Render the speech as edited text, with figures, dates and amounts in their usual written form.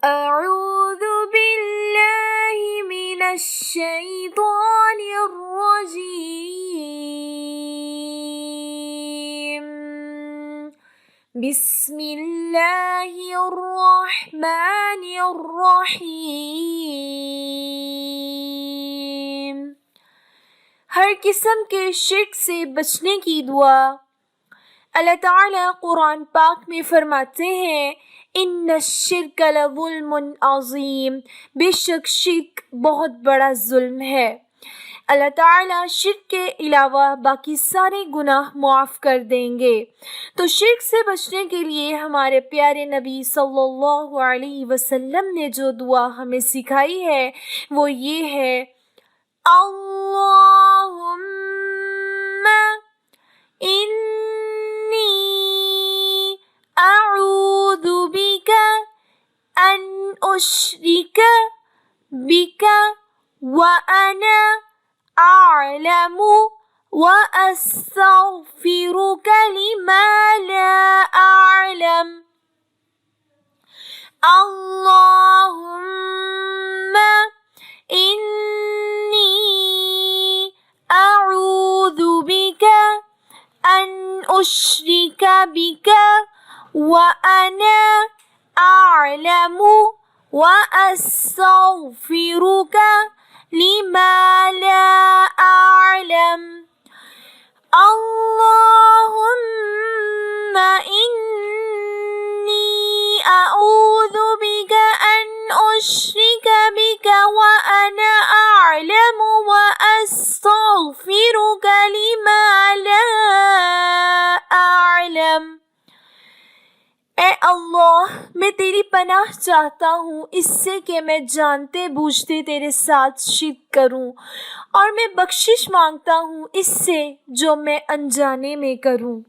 أعوذ بالله من الشيطان الرجيم بسم اللہ الرحمن الرحیم۔ ہر قسم کے شرک سے بچنے کی دعا۔ اللہ تعالیٰ قرآن پاک میں فرماتے ہیں ان الشرک لظلم عظیم، بے شک شرک بہت بڑا ظلم ہے۔ اللہ تعالیٰ شرک کے علاوہ باقی سارے گناہ معاف کر دیں گے۔ تو شرک سے بچنے کے لیے ہمارے پیارے نبی صلی اللہ علیہ وسلم نے جو دعا ہمیں سکھائی ہے وہ یہ ہے، اللہم انی اعوذ بک ان اشرک بک وانا اعلم واستغفرک لما لا اعلم۔ اللہم انی اعوذ بک ان اشرک بک وانا اعلم واستغفرک لما لا اعلم۔ اللہم انی اعوذ بک ان اشرک بک وانا اعلم واستغفرک لما لا اعلم۔ اے اللہ، میں تیری پناہ چاہتا ہوں اس سے کہ میں جانتے بوجھتے تیرے ساتھ شرک کروں، اور میں بخشش مانگتا ہوں اس سے جو میں انجانے میں کروں۔